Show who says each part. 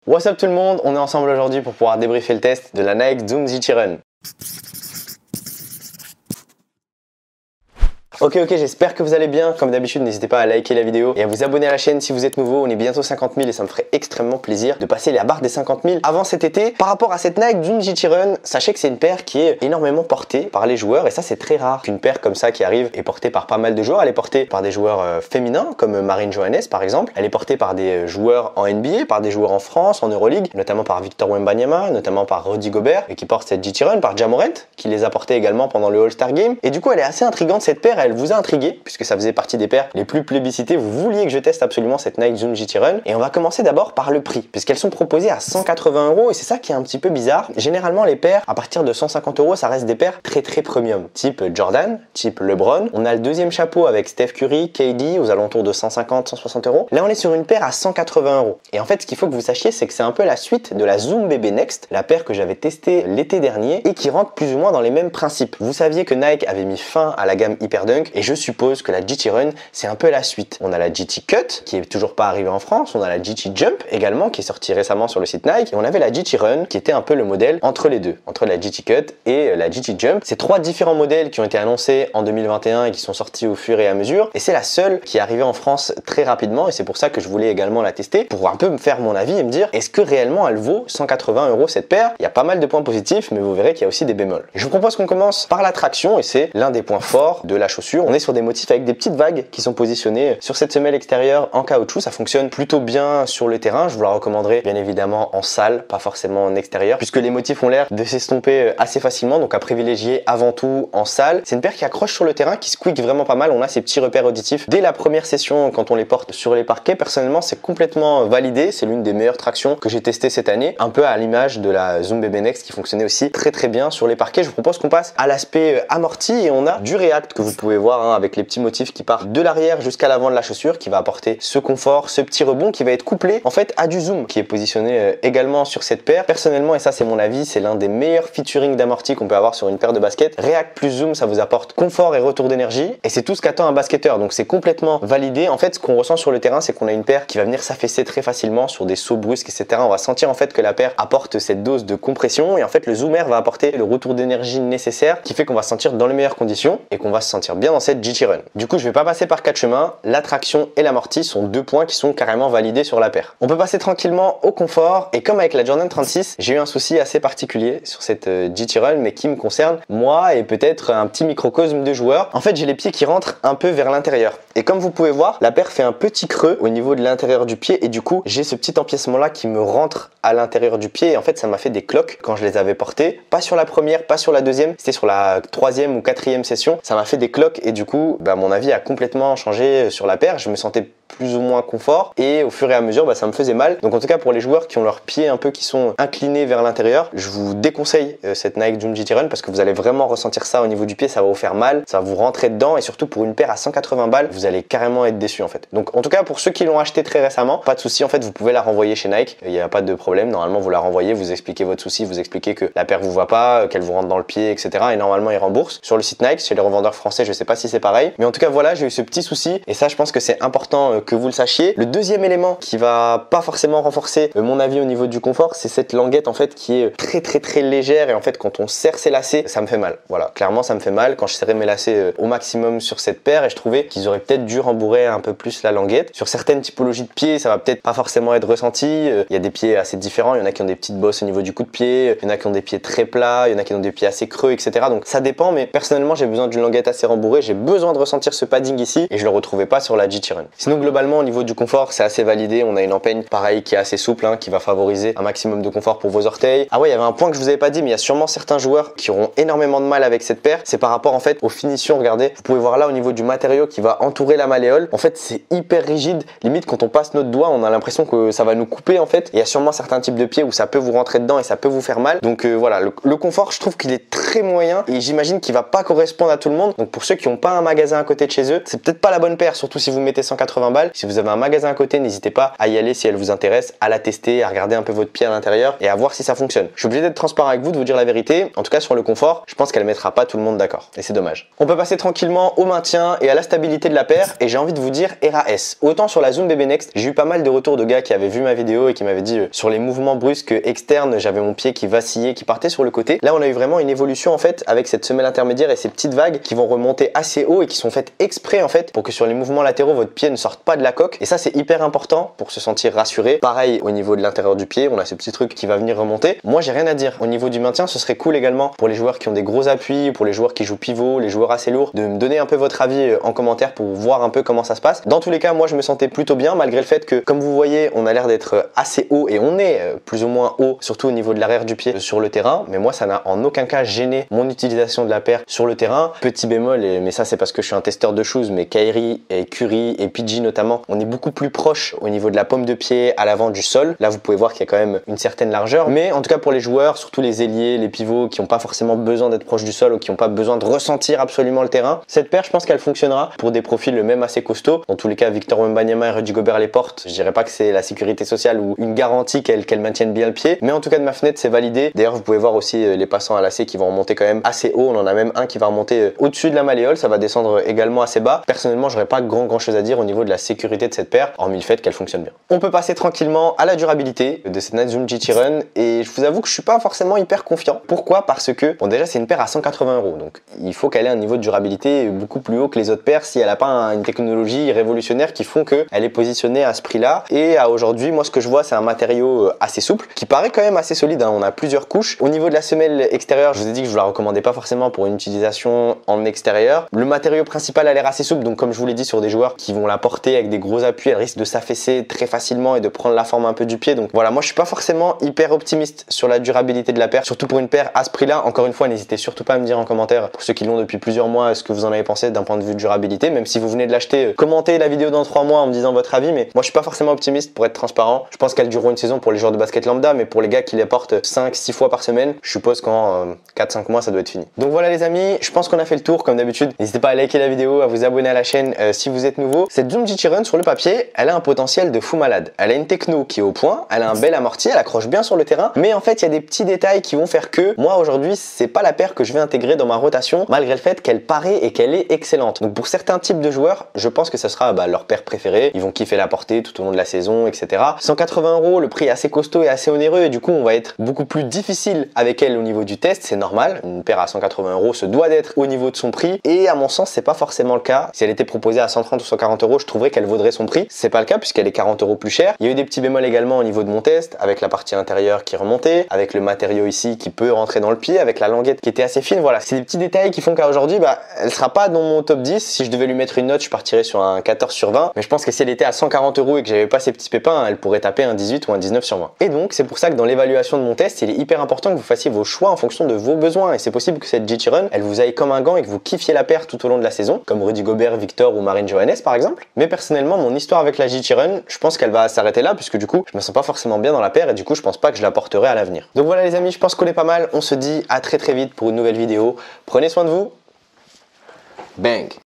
Speaker 1: What's up tout le monde, on est ensemble aujourd'hui pour pouvoir débriefer le test de la Nike Zoom GT Run. Ok, j'espère que vous allez bien. Comme d'habitude, n'hésitez pas à liker la vidéo et à vous abonner à la chaîne si vous êtes nouveau. On est bientôt 50 000 et ça me ferait extrêmement plaisir de passer la barre des 50 000 avant cet été. Par rapport à cette Nike Zoom GT Run, sachez que c'est une paire qui est énormément portée par les joueurs et ça c'est très rare qu'une paire comme ça qui arrive est portée par pas mal de joueurs. Elle est portée par des joueurs féminins comme Marine Johannes par exemple. Elle est portée par des joueurs en NBA, par des joueurs en France, en Euroleague, notamment par Victor Wembanyama, notamment par Rudy Gobert et qui porte cette GT Run, par Ja Morant qui les a portés également pendant le All-Star Game. Et du coup elle est assez intrigante cette paire, elle vous a intrigué puisque ça faisait partie des paires les plus plébiscitées. Vous vouliez que je teste absolument cette Nike Zoom GT Run et on va commencer d'abord par le prix puisqu'elles sont proposées à 180 € et c'est ça qui est un petit peu bizarre. Généralement les paires à partir de 150 € ça reste des paires très premium, type Jordan, type LeBron. On a le deuxième chapeau avec Steph Curry, KD aux alentours de 150-160 €. Là on est sur une paire à 180 € et en fait ce qu'il faut que vous sachiez c'est que c'est un peu la suite de la Zoom BB Next, la paire que j'avais testée l'été dernier et qui rentre plus ou moins dans les mêmes principes. Vous saviez que Nike avait mis fin à la gamme Hyperdunk et je suppose que la GT Run c'est un peu la suite. On a la GT Cut qui est toujours pas arrivée en France, on a la GT Jump également qui est sortie récemment sur le site Nike et on avait la GT Run qui était un peu le modèle entre les deux, entre la GT Cut et la GT Jump. C'est trois différents modèles qui ont été annoncés en 2021 et qui sont sortis au fur et à mesure et c'est la seule qui est arrivée en France très rapidement et c'est pour ça que je voulais également la tester pour un peu me faire mon avis et me dire est-ce que réellement elle vaut 180 € cette paire. Il y a pas mal de points positifs mais vous verrez qu'il y a aussi des bémols. Je vous propose qu'on commence par la traction et c'est l'un des points forts de la chaussure. On est sur des motifs avec des petites vagues qui sont positionnées sur cette semelle extérieure en caoutchouc. Ça fonctionne plutôt bien sur le terrain. Je vous la recommanderais bien évidemment en salle, pas forcément en extérieur, puisque les motifs ont l'air de s'estomper assez facilement, donc à privilégier avant tout en salle. C'est une paire qui accroche sur le terrain, qui squeak vraiment pas mal. On a ces petits repères auditifs dès la première session quand on les porte sur les parquets. Personnellement, c'est complètement validé. C'est l'une des meilleures tractions que j'ai testées cette année, un peu à l'image de la Zoom BB Next qui fonctionnait aussi très bien sur les parquets. Je vous propose qu'on passe à l'aspect amorti et on a du React que vous pouvez voir avec les petits motifs qui partent de l'arrière jusqu'à l'avant de la chaussure, qui va apporter ce confort, ce petit rebond qui va être couplé en fait à du zoom qui est positionné également sur cette paire. Personnellement, et ça c'est mon avis, c'est l'un des meilleurs featuring d'amorti qu'on peut avoir sur une paire de baskets. React plus zoom, ça vous apporte confort et retour d'énergie et c'est tout ce qu'attend un basketteur, donc c'est complètement validé. En fait, ce qu'on ressent sur le terrain, c'est qu'on a une paire qui va venir s'affaisser très facilement sur des sauts brusques, etc. On va sentir en fait que la paire apporte cette dose de compression et en fait le zoom air va apporter le retour d'énergie nécessaire qui fait qu'on va se sentir dans les meilleures conditions et qu'on va se sentir bien dans cette GT Run. Du coup, je vais pas passer par quatre chemins. La traction et l'amorti sont deux points qui sont carrément validés sur la paire. On peut passer tranquillement au confort et comme avec la Jordan 36, j'ai eu un souci assez particulier sur cette GT Run mais qui me concerne moi et peut-être un petit microcosme de joueur. En fait, j'ai les pieds qui rentrent un peu vers l'intérieur et comme vous pouvez voir, la paire fait un petit creux au niveau de l'intérieur du pied et du coup, j'ai ce petit empiècement là qui me rentre à l'intérieur du pied et en fait, ça m'a fait des cloques quand je les avais portés. Pas sur la première, pas sur la deuxième, c'était sur la troisième ou quatrième session. Ça m'a fait des cloques et du coup, mon avis a complètement changé sur la paire. Je me sentais plus ou moins confort et au fur et à mesure ça me faisait mal. Donc en tout cas pour les joueurs qui ont leurs pieds un peu qui sont inclinés vers l'intérieur, je vous déconseille cette Nike Zoom GT Run parce que vous allez vraiment ressentir ça au niveau du pied, ça va vous faire mal, ça va vous rentrer dedans et surtout pour une paire à 180 balles, vous allez carrément être déçu en fait. Donc en tout cas pour ceux qui l'ont acheté très récemment, pas de souci en fait, vous pouvez la renvoyer chez Nike, il n'y a pas de problème, normalement vous la renvoyez, vous expliquez votre souci, vous expliquez que la paire vous va pas, qu'elle vous rentre dans le pied, etc. et normalement ils remboursent. Sur le site Nike, chez les revendeurs français, je sais pas si c'est pareil, mais en tout cas voilà, j'ai eu ce petit souci et ça je pense que c'est important que vous le sachiez. Le deuxième élément qui va pas forcément renforcer mon avis au niveau du confort, c'est cette languette en fait qui est très légère et en fait quand on serre ses lacets, ça me fait mal. Voilà, clairement ça me fait mal quand je serrais mes lacets au maximum sur cette paire et je trouvais qu'ils auraient peut-être dû rembourrer un peu plus la languette. Sur certaines typologies de pieds, ça va peut-être pas forcément être ressenti. Il y a des pieds assez différents, il y en a qui ont des petites bosses au niveau du coup de pied, il y en a qui ont des pieds très plats, il y en a qui ont des pieds assez creux, etc. Donc ça dépend, mais personnellement j'ai besoin d'une languette assez rembourrée, j'ai besoin de ressentir ce padding ici et je le retrouvais pas sur la GT Run. Sinon globalement au niveau du confort, c'est assez validé. On a une empeigne pareil qui est assez souple, qui va favoriser un maximum de confort pour vos orteils. Ah ouais, il y avait un point que je vous avais pas dit, mais il y a sûrement certains joueurs qui auront énormément de mal avec cette paire. C'est par rapport en fait aux finitions. Regardez, vous pouvez voir là au niveau du matériau qui va entourer la malléole. En fait, c'est hyper rigide. Limite, quand on passe notre doigt, on a l'impression que ça va nous couper en fait. Il y a sûrement certains types de pieds où ça peut vous rentrer dedans et ça peut vous faire mal. Donc voilà, le confort, je trouve qu'il est très moyen et j'imagine qu'il va pas correspondre à tout le monde. Donc pour ceux qui qui n'ont pas un magasin à côté de chez eux, c'est peut-être pas la bonne paire, surtout si vous mettez 180 balles. Si vous avez un magasin à côté, n'hésitez pas à y aller si elle vous intéresse, à la tester, à regarder un peu votre pied à l'intérieur et à voir si ça fonctionne. Je suis obligé d'être transparent avec vous, de vous dire la vérité. En tout cas sur le confort, je pense qu'elle mettra pas tout le monde d'accord et c'est dommage. On peut passer tranquillement au maintien et à la stabilité de la paire et j'ai envie de vous dire RAS. Autant sur la Zoom BB Next, j'ai eu pas mal de retours de gars qui avaient vu ma vidéo et qui m'avaient dit sur les mouvements brusques externes, j'avais mon pied qui vacillait, qui partait sur le côté. Là on a eu vraiment une évolution en fait avec cette semelle intermédiaire et ces petites vagues qui vont remonter assez haut et qui sont faites exprès en fait pour que sur les mouvements latéraux votre pied ne sorte pas de la coque et ça c'est hyper important pour se sentir rassuré. Pareil au niveau de l'intérieur du pied, on a ce petit truc qui va venir remonter. Moi j'ai rien à dire. Au niveau du maintien, ce serait cool également pour les joueurs qui ont des gros appuis, pour les joueurs qui jouent pivot, les joueurs assez lourds, de me donner un peu votre avis en commentaire pour voir un peu comment ça se passe. Dans tous les cas, moi je me sentais plutôt bien malgré le fait que comme vous voyez, on a l'air d'être assez haut et on est plus ou moins haut, surtout au niveau de l'arrière du pied sur le terrain, mais moi ça n'a en aucun cas gêné mon utilisation de la paire sur le terrain. Petit bémol, mais ça c'est parce que je suis un testeur de shoes, mais Kyrie et Curry et PG notamment, on est beaucoup plus proche au niveau de la paume de pied à l'avant du sol. Là vous pouvez voir qu'il y a quand même une certaine largeur, mais en tout cas pour les joueurs, surtout les ailiers, les pivots qui n'ont pas forcément besoin d'être proche du sol ou qui n'ont pas besoin de ressentir absolument le terrain, cette paire je pense qu'elle fonctionnera pour des profils même assez costauds. Dans tous les cas, Victor Wembanyama et Rudy Gobert les portent. Je dirais pas que c'est la sécurité sociale ou une garantie qu'elle maintienne bien le pied, mais en tout cas de ma fenêtre c'est validé. D'ailleurs vous pouvez voir aussi les passants à lacets qui vont remonter quand même assez haut. On en a même un qui va remonter au-dessus de la malléole, ça va descendre également assez bas. Personnellement j'aurais pas grand chose à dire au niveau de la sécurité de cette paire, hormis le fait qu'elle fonctionne bien. On peut passer tranquillement à la durabilité de cette Nike Zoom GT Run et je vous avoue que je suis pas forcément hyper confiant. Pourquoi? Parce que bon déjà c'est une paire à 180 €, donc il faut qu'elle ait un niveau de durabilité beaucoup plus haut que les autres paires si elle n'a pas une technologie révolutionnaire qui font qu'elle est positionnée à ce prix là. Et à aujourd'hui moi ce que je vois c'est un matériau assez souple qui paraît quand même assez solide, hein. On a plusieurs couches. Au niveau de la semelle extérieure, je vous ai dit que je vous la recommandais pas forcément pour une utilisation en extérieur. Le matériau principal a l'air assez souple, donc comme je vous l'ai dit sur des joueurs qui vont la porter avec des gros appuis, elle risque de s'affaisser très facilement et de prendre la forme un peu du pied. Donc voilà, moi je suis pas forcément hyper optimiste sur la durabilité de la paire, surtout pour une paire à ce prix là. Encore une fois, n'hésitez surtout pas à me dire en commentaire, pour ceux qui l'ont depuis plusieurs mois, ce que vous en avez pensé d'un point de vue durabilité. Même si vous venez de l'acheter, commentez la vidéo dans 3 mois en me disant votre avis, mais moi je suis pas forcément optimiste pour être transparent. Je pense qu'elle durera une saison pour les joueurs de basket lambda, mais pour les gars qui les portent 5-6 fois par semaine, je suppose qu'en 4-5 mois ça doit être fini. Donc voilà les amis, je pense qu'on a fait le tour comme d'habitude. N'hésitez pas à liker la vidéo, à vous abonner à la chaîne si vous êtes nouveau. Cette Zoom GT Run sur le papier, elle a un potentiel de fou malade. Elle a une techno qui est au point, elle a un bel amorti, elle accroche bien sur le terrain, mais en fait il y a des petits détails qui vont faire que moi aujourd'hui c'est pas la paire que je vais intégrer dans ma rotation malgré le fait qu'elle paraît et qu'elle est excellente. Donc pour certains types de joueurs, je pense que ça sera leur paire préférée, ils vont kiffer la porter tout au long de la saison, etc. 180 €, le prix est assez costaud et assez onéreux et du coup on va être beaucoup plus difficile avec elle au niveau du test, c'est normal. Une paire à 180 € se doit d'être au niveau de son prix et à mon sens c'est pas forcément le cas. Si elle était proposée à 130 ou 140 €, je trouverais qu'elle vaudrait son prix. C'est pas le cas puisqu'elle est 40 € plus chère. Il y a eu des petits bémols également au niveau de mon test, avec la partie intérieure qui remontait, avec le matériau ici qui peut rentrer dans le pied, avec la languette qui était assez fine. Voilà, c'est des petits détails qui font qu'à aujourd'hui, elle sera pas dans mon top 10. Si je devais lui mettre une note, je partirais sur un 14 sur 20. Mais je pense que si elle était à 140 € et que j'avais pas ces petits pépins, elle pourrait taper un 18 ou un 19 sur 20. Et donc, c'est pour ça que dans l'évaluation de mon test, il est hyper important que vous fassiez vos choix en fonction de vos besoins. Et c'est possible que cette GT Run, elle vous aille comme un gant et que vous kiffiez la paire tout au long de la saison, comme Rudy Gobert, Victor ou Marine Johannes par exemple. Mais personnellement, mon histoire avec la GT Run, je pense qu'elle va s'arrêter là puisque du coup, je me sens pas forcément bien dans la paire et du coup, je pense pas que je la porterai à l'avenir. Donc voilà les amis, je pense qu'on est pas mal. On se dit à très vite pour une nouvelle vidéo. Prenez soin de vous. Bang!